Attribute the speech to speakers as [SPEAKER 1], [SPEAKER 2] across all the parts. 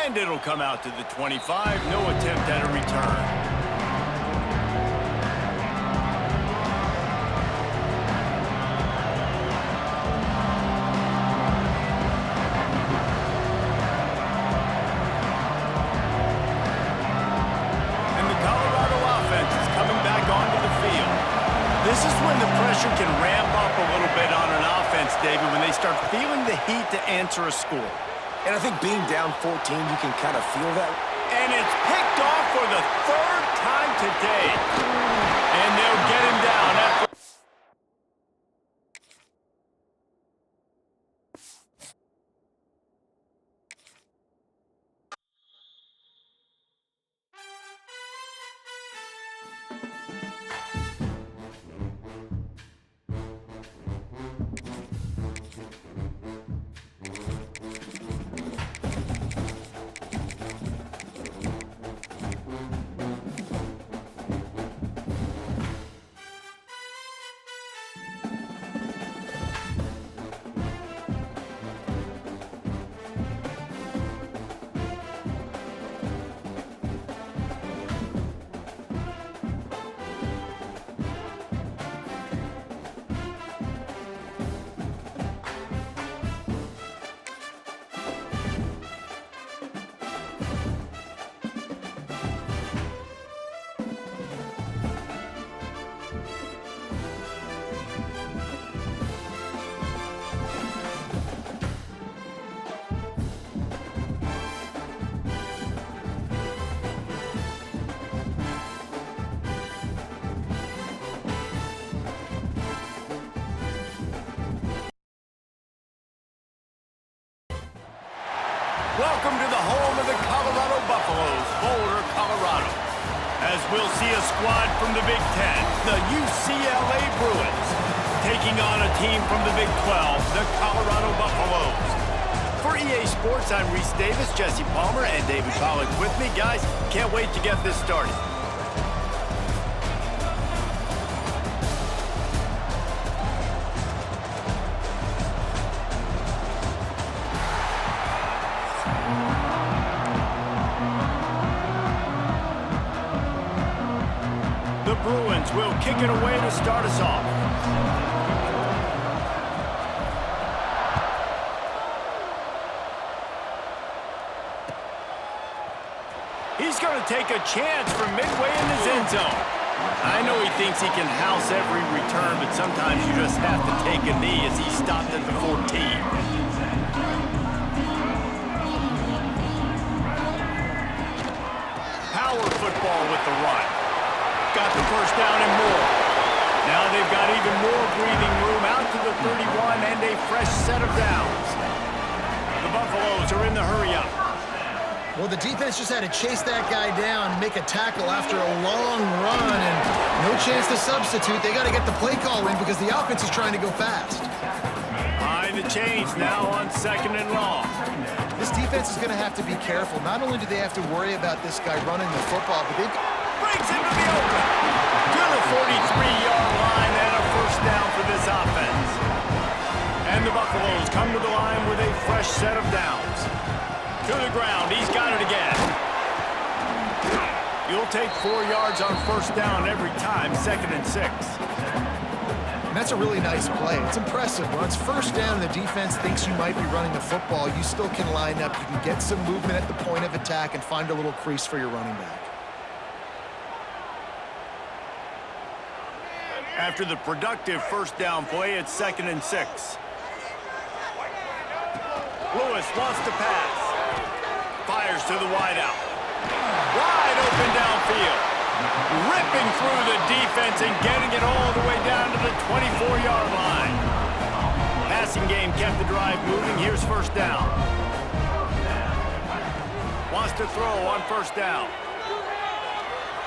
[SPEAKER 1] And it'll come out to the 25. No attempt at a return. This is when the pressure can ramp up a little bit on an offense, David, when they start feeling the heat to answer a score.
[SPEAKER 2] And I think being down 14, you can kind of feel that.
[SPEAKER 1] And it's picked off for the third time today. And they'll get him down after... Welcome to the home of the Colorado Buffaloes, Boulder, Colorado. As we'll see a squad from the Big Ten, the UCLA Bruins, taking on a team from the Big 12, the Colorado Buffaloes. For EA Sports, I'm Reese Davis, Jesse Palmer, and David Pollack with me. Guys, can't wait to get this started. The Bruins will kick it away to start us off. He's going to take a chance from midway in his end zone. I know he thinks he can house every return, but sometimes you just have to take a knee as he stopped at the 14. Power football with the run. Got the first down and more. Now they've got even more breathing room out to the 31 and a fresh set of downs. The Buffaloes are in the hurry-up.
[SPEAKER 3] Well, the defense just had to chase that guy down, make a tackle after a long run, and no chance to substitute. They got to get the play call in because the offense is trying to go fast.
[SPEAKER 1] Behind the chains now on 2nd and long.
[SPEAKER 3] This defense is going to have to be careful. Not only do they have to worry about this guy running the football, but they've
[SPEAKER 1] breaks into the open. To the 43-yard line and a first down for this offense. And the Buffaloes come to the line with a fresh set of downs. To the ground, he's got it again. You'll take 4 yards on first down every time, 2nd and 6.
[SPEAKER 3] And that's a really nice play. It's impressive. When it's first down and the defense thinks you might be running the football, you still can line up. You can get some movement at the point of attack and find a little crease for your running back.
[SPEAKER 1] After the productive first down play, it's 2nd and 6. Lewis wants to pass. Fires to the wideout. Wide open downfield. Ripping through the defense and getting it all the way down to the 24-yard line. Passing game kept the drive moving. Here's first down. Wants to throw on first down.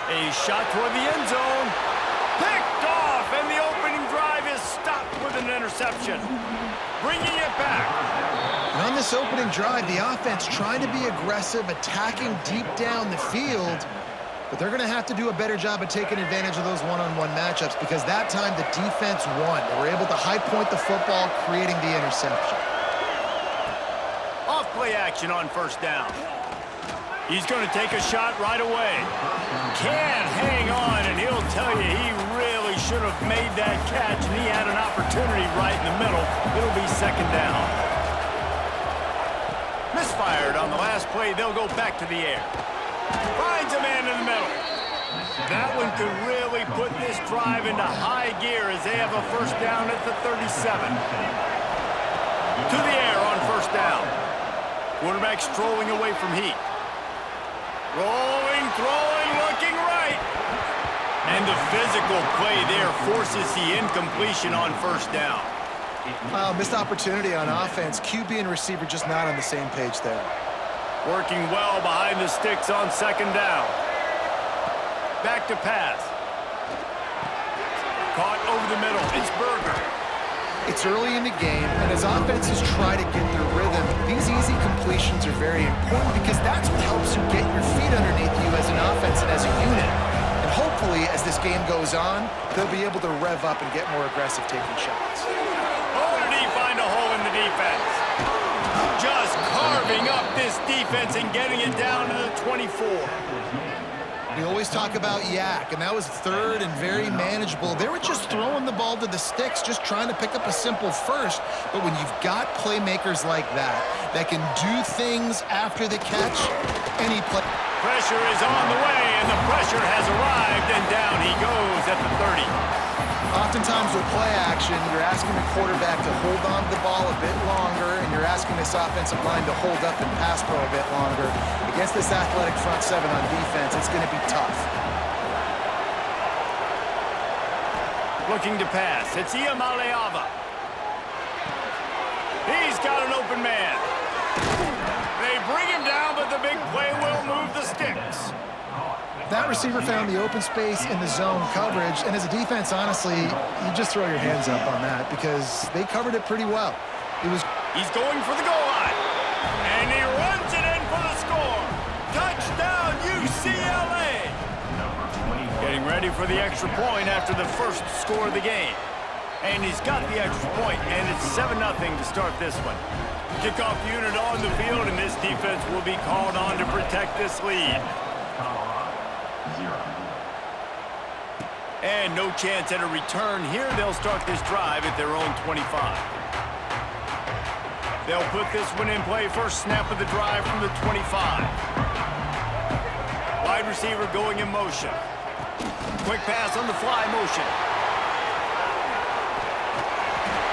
[SPEAKER 1] A shot toward the end zone. Picked off, and the opening drive is stopped with an interception. Bringing it back.
[SPEAKER 3] And on this opening drive, the offense trying to be aggressive, attacking deep down the field, but they're going to have to do a better job of taking advantage of those one-on-one matchups because that time the defense won. They were able to high point the football, creating the interception.
[SPEAKER 1] Off play action on first down. He's going to take a shot right away. Can't hang on, and he'll tell you he really should have made that catch, and he had an opportunity right in the middle. It'll be second down. Misfired on the last play. They'll go back to the air. Finds a man in the middle. That one could really put this drive into high gear as they have a first down at the 37. To the air on first down. Quarterback strolling away from heat. Rolling, throwing, looking right. And the physical play there forces the incompletion on first down.
[SPEAKER 3] Missed opportunity on offense. QB and receiver just not on the same page there.
[SPEAKER 1] Working well behind the sticks on second down. Back to pass. Caught over the middle. It's Berger.
[SPEAKER 3] It's early in the game, and as offenses try to get their rhythm, these easy completions are very important because that's what helps you get your feet underneath you as an offense and as a unit. And hopefully, as this game goes on, they'll be able to rev up and get more aggressive taking shots.
[SPEAKER 1] Oh, did he find a hole in the defense? Just carving up this defense and getting it down to the 24.
[SPEAKER 3] We always talk about Yak, and that was third and very manageable. They were just throwing the ball to the sticks, just trying to pick up a simple first. But when you've got playmakers like that can do things after the catch, any play...
[SPEAKER 1] Pressure is on the way, and the pressure has arrived, and down he goes at the 30.
[SPEAKER 3] Oftentimes with play action, you're asking the quarterback to hold on to the ball a bit longer, and you're asking this offensive line to hold up and pass pro a bit longer. Against this athletic front seven on defense, it's going to be tough.
[SPEAKER 1] Looking to pass. It's Iamaleava. He's got an open man. They bring him down, but the big play will move the sticks.
[SPEAKER 3] That receiver found the open space in the zone coverage, and as a defense, honestly, you just throw your hands up on that because they covered it pretty well.
[SPEAKER 1] He's going for the goal line, and he runs it in for the score. Touchdown, UCLA! Getting ready for the extra point after the first score of the game. And he's got the extra point, and it's 7-0 to start this one. Kickoff unit on the field, and this defense will be called on to protect this lead. And no chance at a return here. They'll start this drive at their own 25. They'll put this one in play. First snap of the drive from the 25. Wide receiver going in motion. Quick pass on the fly motion.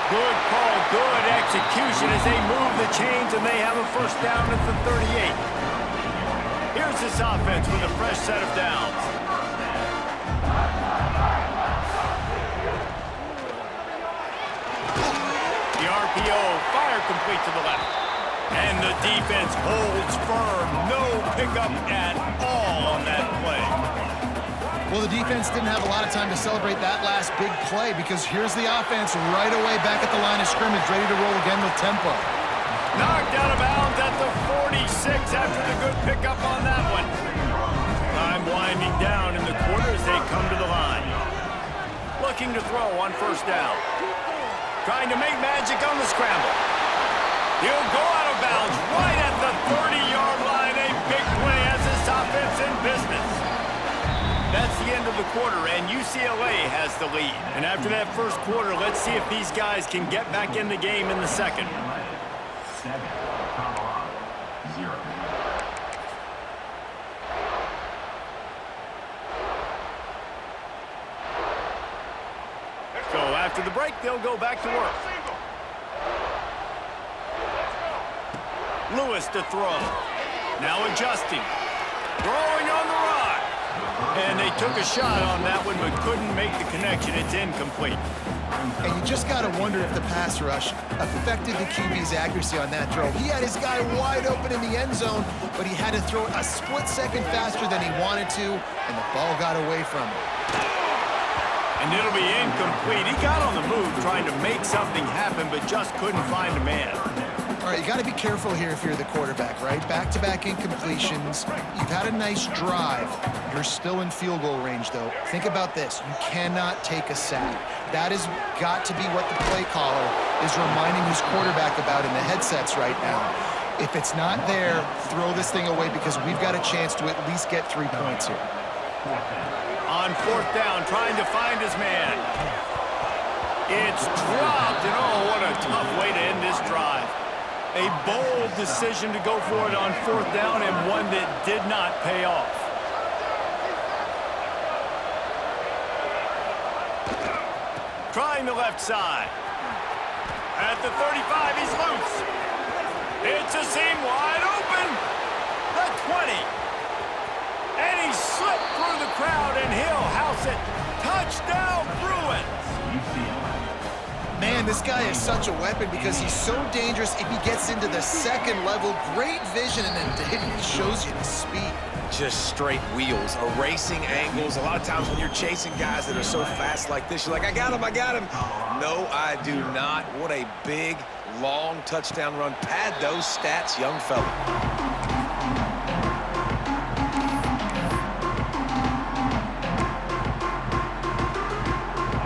[SPEAKER 1] Good call, good execution as they move the chains, and they have a first down at the 38. Here's this offense with a fresh set of downs. RPO, fire complete to the left. And the defense holds firm. No pickup at all on that play.
[SPEAKER 3] Well, the defense didn't have a lot of time to celebrate that last big play because here's the offense right away back at the line of scrimmage, ready to roll again with tempo.
[SPEAKER 1] Knocked out of bounds at the 46 after the good pickup on that one. Time winding down in the quarter as they come to the line. Looking to throw on first down. Trying to make magic on the scramble. He'll go out of bounds right at the 30-yard line. A big play as this offense in business. That's the end of the quarter, and UCLA has the lead. And after that first quarter, let's see if these guys can get back in the game in the second.
[SPEAKER 4] 7, Colorado, 0.
[SPEAKER 1] So after the break, they'll go back to work. Lewis to throw. Now adjusting. Throwing on the run. And they took a shot on that one, but couldn't make the connection. It's incomplete.
[SPEAKER 3] And you just got to wonder if the pass rush affected the QB's accuracy on that throw. He had his guy wide open in the end zone, but he had to throw it a split second faster than he wanted to, and the ball got away from him.
[SPEAKER 1] And it'll be incomplete. He got on the move trying to make something happen, but just couldn't find a man.
[SPEAKER 3] All right, you got to be careful here if you're the quarterback, right? Back-to-back incompletions. You've had a nice drive. You're still in field goal range, though. Think about this. You cannot take a sack. That has got to be what the play caller is reminding his quarterback about in the headsets right now. If it's not there, throw this thing away because we've got a chance to at least get 3 points here.
[SPEAKER 1] On 4th down, trying to find his man. It's dropped, and oh, what a tough way to end this drive. A bold decision to go for it on 4th down, and one that did not pay off. Trying the left side. At the 35, he's loose. It's a seam wide open. The 20. And he slipped through the crowd, and he'll house it. Touchdown, Bruins.
[SPEAKER 3] Man, this guy is such a weapon because he's so dangerous if he gets into the second level. Great vision, and then David shows you the speed.
[SPEAKER 2] Just straight wheels, erasing angles. A lot of times when you're chasing guys that are so fast like this, you're like, I got him, I got him. No, I do not. What a big, long touchdown run. Pad those stats, young fella.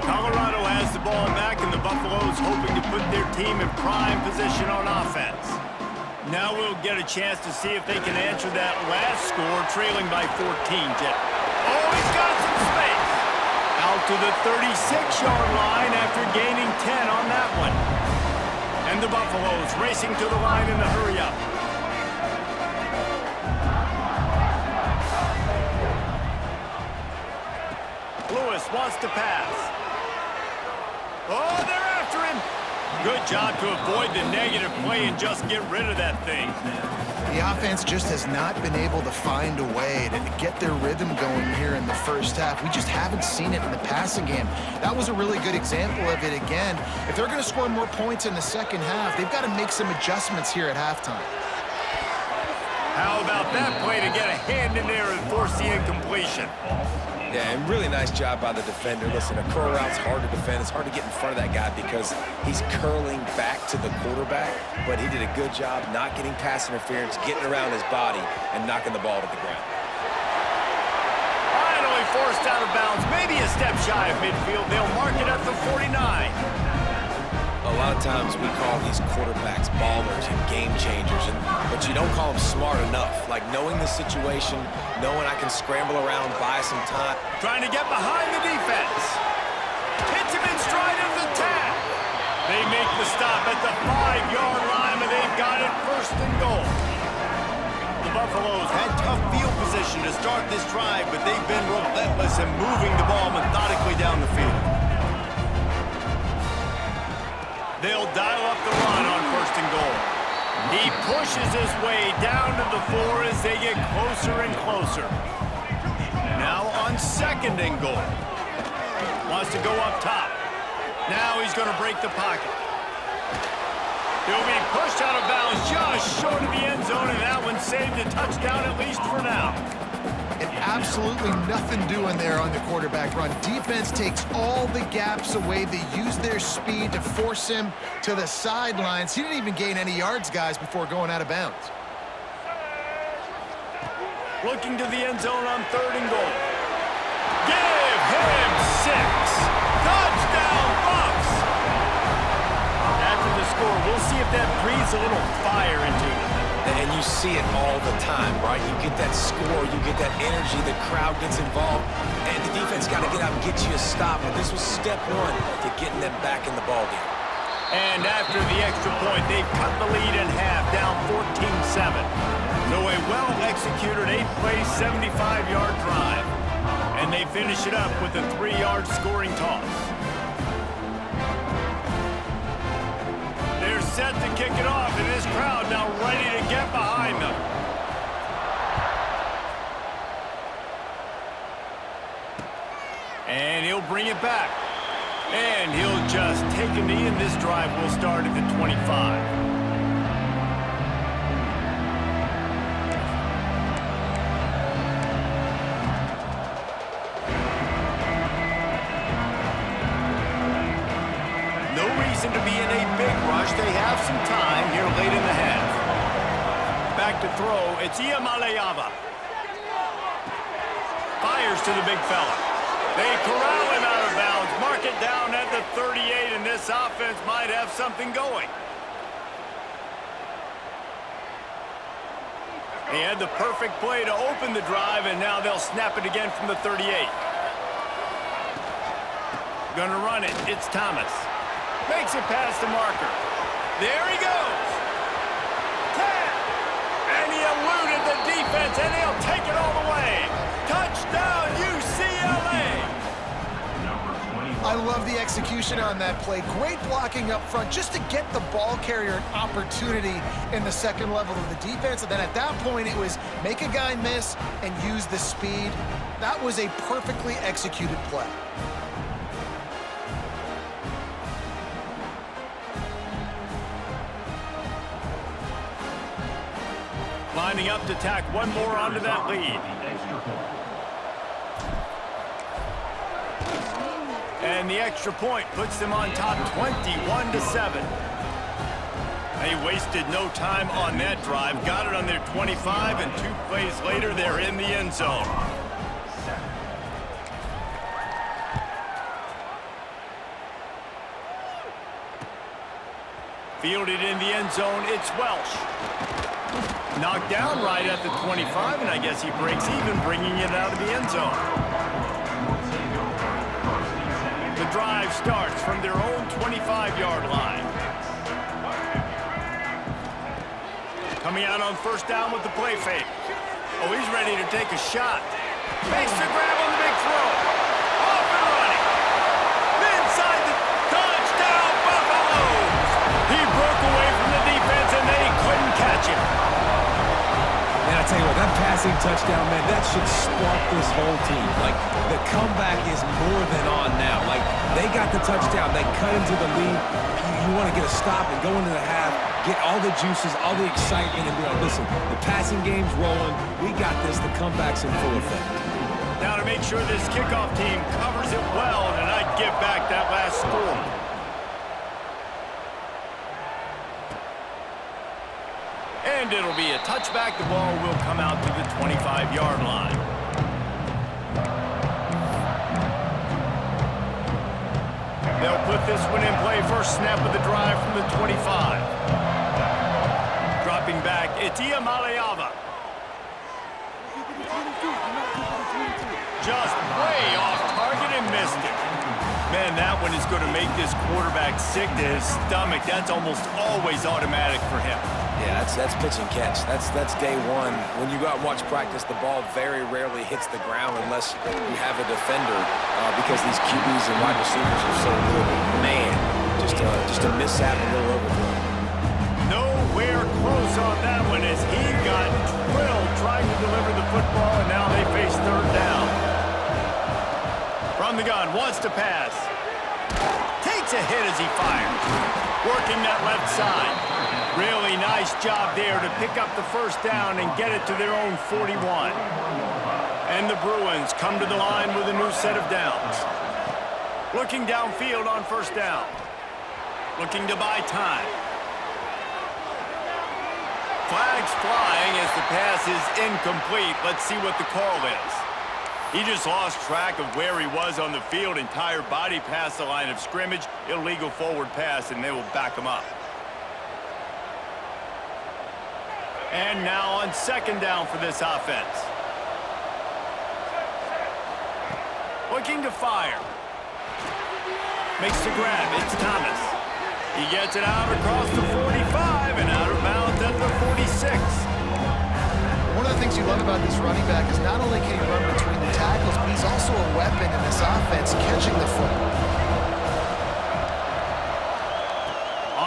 [SPEAKER 1] Colorado has the ball back, and the Buffaloes hoping to put their team in prime position on offense. Now we'll get a chance to see if they can answer that last score, trailing by 14. Oh, he's got some space. Out to the 36-yard line after gaining 10 on that one. And the Buffaloes racing to the line in a hurry-up. Lewis wants to pass. Oh, they're after him. Good job to avoid the negative play and just get rid of that thing.
[SPEAKER 3] The offense just has not been able to find a way to get their rhythm going here in the first half. We just haven't seen it in the passing game. That was a really good example of it again. If they're going to score more points in the second half, they've got to make some adjustments here at halftime.
[SPEAKER 1] How about that play to get a hand in there and force the incompletion?
[SPEAKER 2] Yeah, and really nice job by the defender. Listen, a curl route's hard to defend. It's hard to get in front of that guy because he's curling back to the quarterback, but he did a good job not getting pass interference, getting around his body, and knocking the ball to the ground.
[SPEAKER 1] Finally forced out of bounds, maybe a step shy of midfield. They'll mark it at the 49.
[SPEAKER 2] A lot of times we call these quarterbacks ballers and game changers, but you don't call them smart enough. Like knowing the situation, knowing I can scramble around, buy some time.
[SPEAKER 1] Trying to get behind the defense. Hits him in stride of the tag. They make the stop at the 5-yard line, and they've got it 1st and goal. The Buffaloes had tough field position to start this drive, but they've been relentless in moving the ball methodically down the field. They'll dial up the run on 1st and goal. He pushes his way down to the 4 as they get closer and closer. Now on 2nd and goal. Wants to go up top. Now he's going to break the pocket. He'll be pushed out of bounds just short of the end zone, and that one saved a touchdown at least for now.
[SPEAKER 3] And absolutely nothing doing there on the quarterback run. Defense takes all the gaps away. They use their speed to force him to the sidelines. He didn't even gain any yards, guys, before going out of bounds.
[SPEAKER 1] Looking to the end zone on 3rd and goal. Give him 6. Touchdown, Buffs! After the score, we'll see if that breathes a little fire into it.
[SPEAKER 2] And you see it all the time, right? You get that score, you get that energy, the crowd gets involved, and the defense got to get out and get you a stop. But this was step 1 to getting them back in the ballgame.
[SPEAKER 1] And after the extra point, they've cut the lead in half, down 14-7. So a well-executed 8-play, 75-yard drive. And they finish it up with a 3-yard scoring toss. They're set to kick it off, and this crowd now ready to get behind them. And he'll bring it back. And he'll just take a knee, and this drive will start at the 25. To be in a big rush. They have some time here late in the half. Back to throw. It's Iamaleava. Fires to the big fella. They corral him out of bounds. Mark it down at the 38, and this offense might have something going. They had the perfect play to open the drive, and now they'll snap it again from the 38. Gonna run it. It's Thomas. Makes it past the marker. There he goes. 10. And he eluded the defense, and he'll take it all the way. Touchdown, UCLA.
[SPEAKER 3] I love the execution on that play. Great blocking up front just to get the ball carrier an opportunity in the second level of the defense. And then at that point, it was make a guy miss and use the speed. That was a perfectly executed play.
[SPEAKER 1] Lining up to tack one more onto that lead. And the extra point puts them on top 21-7. They wasted no time on that drive. Got it on their 25, and 2 plays later, they're in the end zone. Fielded in the end zone, it's Welsh. Knocked down right at the 25, and I guess he breaks even, bringing it out of the end zone. The drive starts from their own 25-yard line. Coming out on first down with the play fake. Oh, he's ready to take a shot. Makes the grab on the big throw. Off and running. Inside the touchdown, Buffaloes. He broke away from the defense, and they couldn't catch him.
[SPEAKER 2] Man, I tell you what, that passing touchdown, man, that should spark this whole team. Like, the comeback is more than on now. Like, they got the touchdown. They cut into the lead. You want to get a stop and go into the half, get all the juices, all the excitement, and be like, listen, the passing game's rolling. We got this. The comeback's in full effect.
[SPEAKER 1] Now to make sure this kickoff team covers it well, and I'd give back that last score. And it'll be a touchback. The ball will come out to the 25-yard line. They'll put this one in play. First snap of the drive from the 25. Dropping back, it's Iamaleava. Just way off target and missed it. Man, that one is going to make this quarterback sick to his stomach. That's almost always automatic for him.
[SPEAKER 2] Yeah, that's pitch and catch. That's day one. When you go out and watch practice, the ball very rarely hits the ground unless you have a defender because these QBs and wide receivers are so good. Man, just a mishap, a little overthrow.
[SPEAKER 1] Nowhere close on that one as he got drilled trying to deliver the football, and now they face third down. From the gun, wants to pass. Takes a hit as he fires. Working that left side. Really nice job there to pick up the first down and get it to their own 41. And the Bruins come to the line with a new set of downs. Looking downfield on first down. Looking to buy time. Flags flying as the pass is incomplete. Let's see what the call is. He just lost track of where he was on the field. Entire body past the line of scrimmage. Illegal forward pass, and they will back him up. And now on second down for this offense. Looking to fire. Makes the grab. It's Thomas. He gets it out across the 45 and out of bounds at the 46.
[SPEAKER 3] One of the things you love about this running back is not only can he run between the tackles, but he's also a weapon in this offense catching the football.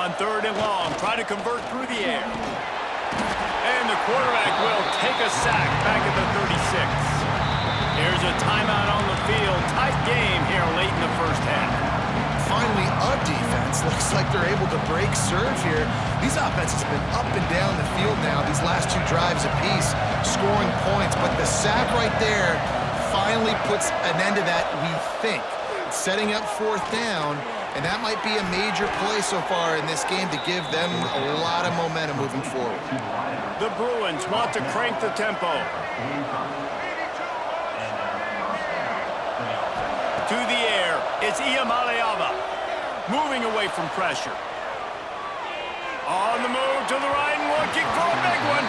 [SPEAKER 1] On third and long, try to convert through the air. And the quarterback will take a sack back at the 36. Here's a timeout on the field. Tight game here late in the first half.
[SPEAKER 3] Finally, a defense. Looks like they're able to break serve here. These offenses have been up and down the field now, these last two drives apiece, scoring points. But the sack right there finally puts an end to that, we think. Setting up fourth down, and that might be a major play so far in this game to give them a lot of momentum moving forward.
[SPEAKER 1] The Bruins want to crank the tempo. To the air, it's Iamaleava. Moving away from pressure. On the move to the right and looking for a big one.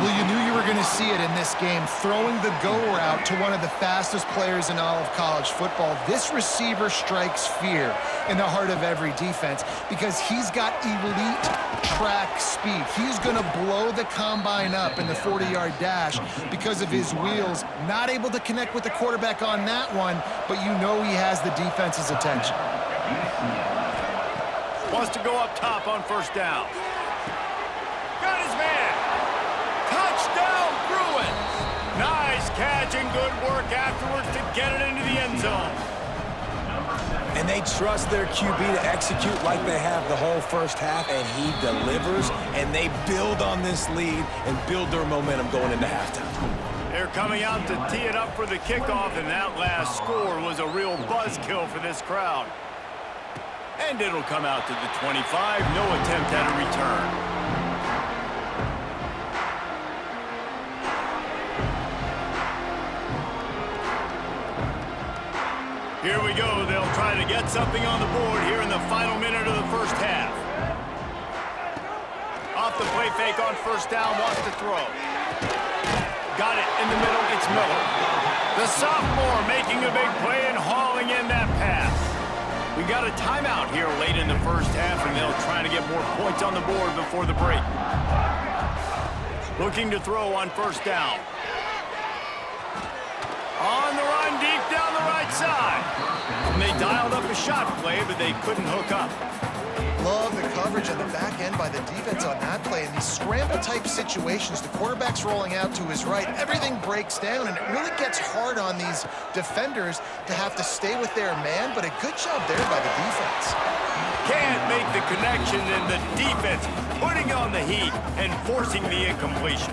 [SPEAKER 3] Well, you knew you were going to see it in this game, throwing the go route to one of the fastest players in all of college football. This receiver strikes fear in the heart of every defense because he's got elite track speed. He's going to blow the combine up in the 40-yard dash because of his wheels. Not able to connect with the quarterback on that one, but you know he has the defense's attention.
[SPEAKER 1] Wants to go up top on first down. Got his man. Touchdown, Bruins. Nice catch and good work afterwards to get it into the end zone.
[SPEAKER 2] And they trust their QB to execute like they have the whole first half, and he delivers, and they build on this lead and build their momentum going into halftime.
[SPEAKER 1] They're coming out to tee it up for the kickoff, and that last score was a real buzzkill for this crowd. And it'll come out to the 25. No attempt at a return. Here we go. They'll try to get something on the board here in the final minute of the first half. Off the play fake on first down, wants to throw. Got it in the middle, it's Miller. The sophomore making a big play and hauling in that pass. We got a timeout here late in the first half, and they'll try to get more points on the board before the break. Looking to throw on first down. On the run, deep down the right side. And they dialed up a shot play, but they couldn't hook up.
[SPEAKER 3] Love the coverage on the back end by the defense on that play. In these scramble-type situations, the quarterback's rolling out to his right. Everything breaks down, and it really gets hard on these defenders to have to stay with their man, but a good job there by the defense.
[SPEAKER 1] Can't make the connection, and the defense putting on the heat and forcing the incompletion.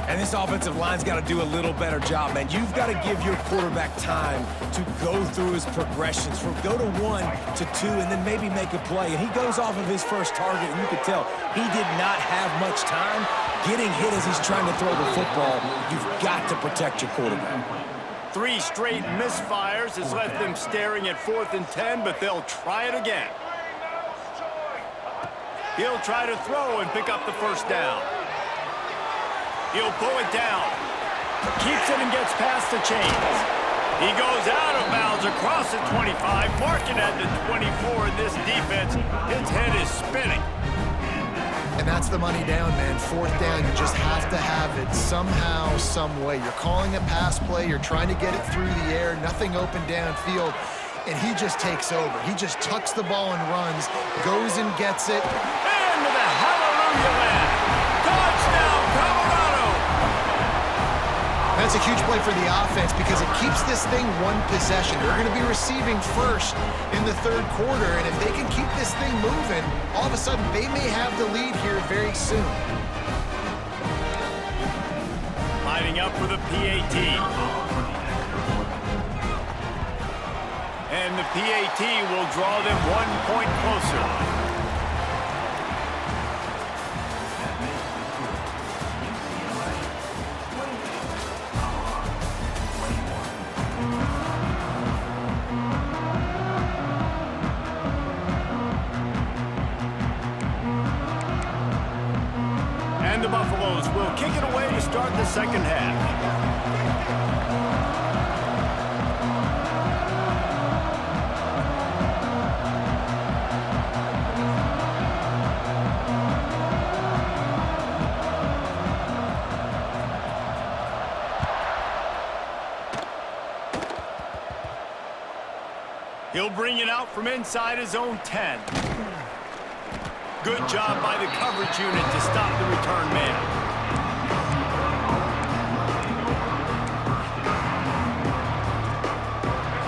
[SPEAKER 2] And this offensive line's got to do a little better job, man. You've got to give your quarterback time to go through his progressions, from go to 1 to 2, and then maybe make a play. And he goes off of his first target, and you could tell he did not have much time getting hit as he's trying to throw the football. You've got to protect your quarterback.
[SPEAKER 1] 3 straight misfires has left them staring at 4th and 10, but they'll try it again. He'll try to throw and pick up the first down. He'll pull it down. Keeps it and gets past the chains. He goes out of bounds across the 25, marking at the 24. And this defense, its head is spinning.
[SPEAKER 3] And that's the money down, man. 4th down, you just have to have it somehow, some way. You're calling a pass play. You're trying to get it through the air. Nothing open downfield. And he just takes over. He just tucks the ball and runs, goes and gets it.
[SPEAKER 1] And to the hallelujah land. Touchdown, Colorado.
[SPEAKER 3] That's a huge play for the offense because it keeps this thing one possession. They're going to be receiving first in the 3rd quarter, and if they can keep this thing moving, all of a sudden they may have the lead here very soon.
[SPEAKER 1] Lining up for the PAT. And the PAT will draw them 1 point closer. And the Buffaloes will kick it away to start the second half. He'll bring it out from inside his own 10. Good job by the coverage unit to stop the return man.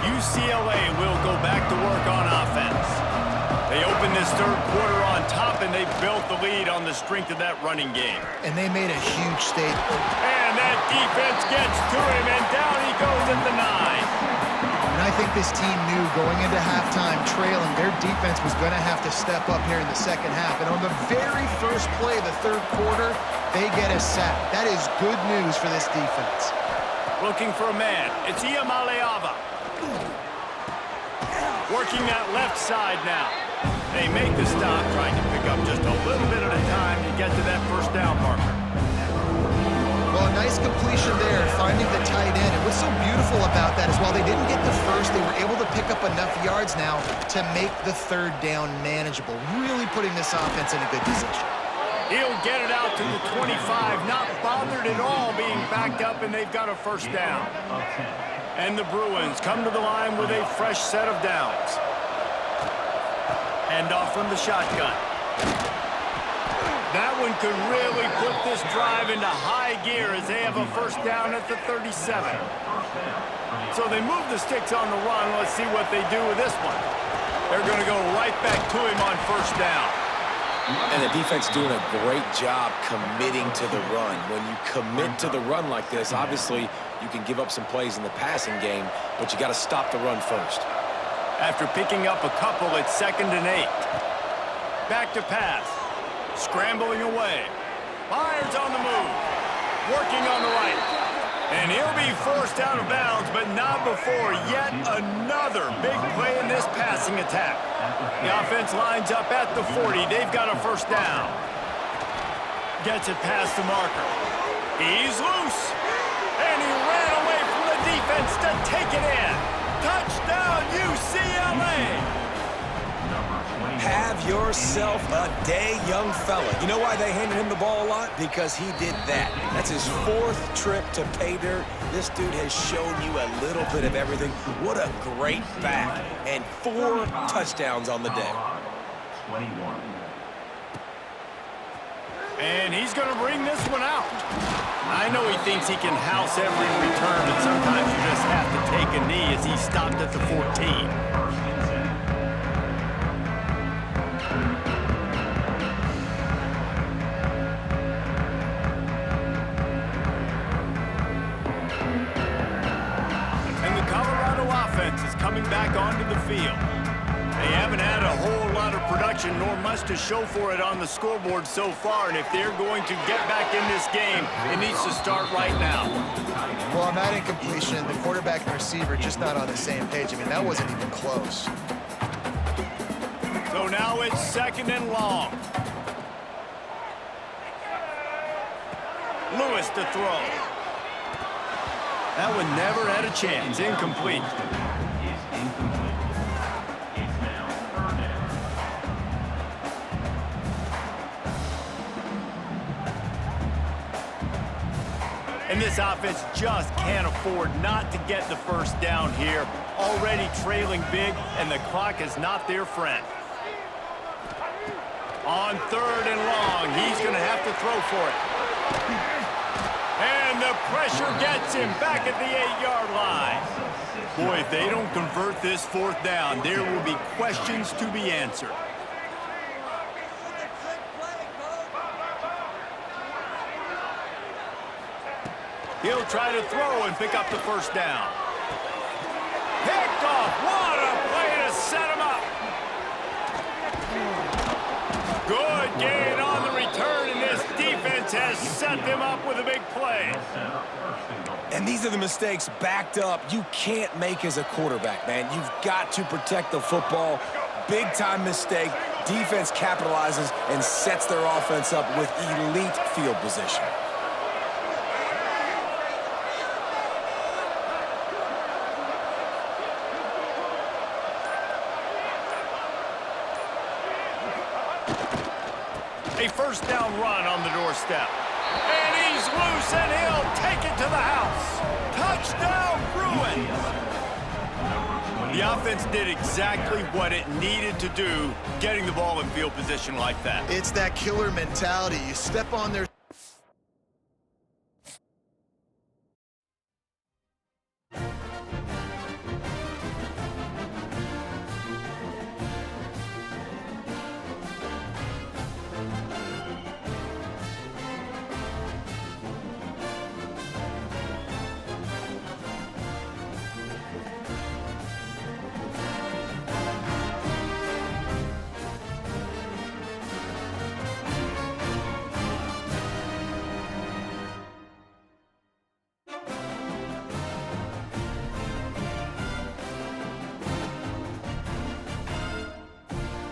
[SPEAKER 1] UCLA will go back to work on offense. They opened this 3rd quarter on top, and they built the lead on the strength of that running game.
[SPEAKER 3] And they made a huge statement.
[SPEAKER 1] And that defense gets to him, and down he goes at the 9.
[SPEAKER 3] And I think this team knew going into halftime trailing, their defense was going to have to step up here in the second half. And on the very first play of the 3rd quarter, they get a sack. That is good news for this defense.
[SPEAKER 1] Looking for a man. It's Iamaleava. Working that left side now. They make the stop, trying to pick up just a little bit at a time to get to that first down marker.
[SPEAKER 3] nice completion there, finding the tight end. And what's so beautiful about that is while they didn't get the first, they were able to pick up enough yards now to make the third down manageable, really putting this offense in a good position.
[SPEAKER 1] He'll get it out to the 25, not bothered at all being backed up, and they've got a first down. And the Bruins come to the line with a fresh set of downs. Hand off from the shotgun. That one could really put this drive into high gear as they have a first down at the 37. So they move the sticks on the run. Let's see what they do with this one. They're going to go right back to him on first down.
[SPEAKER 2] And the defense doing a great job committing to the run. When you commit to the run like this, obviously you can give up some plays in the passing game, but you got to stop the run first.
[SPEAKER 1] After picking up a couple, it's 2nd and 8. Back to pass. Scrambling away. Myers on the move. Working on the right. And he'll be forced out of bounds, but not before yet another big play in this passing attack. The offense lines up at the 40. They've got a first down. Gets it past the marker. He's loose. And he ran away from the defense to take it in. Touchdown, UCLA!
[SPEAKER 2] Have yourself a day, young fella. You know why they handed him the ball a lot? Because he did that. That's his 4th trip to pay dirt. This dude has shown you a little bit of everything. What a great back. And 4 touchdowns on the day.
[SPEAKER 4] 21.
[SPEAKER 1] And he's going to bring this one out. I know he thinks he can house every return, but sometimes you just have to take a knee as he stopped at the 14. Is coming back onto the field. They haven't had a whole lot of production nor much to show for it on the scoreboard so far, and if they're going to get back in this game, it needs to start right now.
[SPEAKER 3] Well, on that incompletion, the quarterback and receiver just not on the same page. I mean, that wasn't even close.
[SPEAKER 1] So now it's 2nd and long. Lewis to throw. That one never had a chance. Incomplete. And this offense just can't afford not to get the first down here. Already trailing big, and the clock is not their friend. On 3rd and long, he's going to have to throw for it. And the pressure gets him back at the 8-yard line. Boy, if they don't convert this 4th down, there will be questions to be answered. He'll try to throw and pick up the first down. Picked off. What a play to set him up. Good gain on the return, and this defense has set them up with a big play.
[SPEAKER 2] And these are the mistakes backed up you can't make as a quarterback, man. You've got to protect the football. Big-time mistake. Defense capitalizes and sets their offense up with elite field position.
[SPEAKER 1] A first down run on the doorstep. And he's loose, and he'll take it to the house. Touchdown, Bruins! The offense did exactly what it needed to do, getting the ball in field position like that.
[SPEAKER 3] It's that killer mentality. You step on their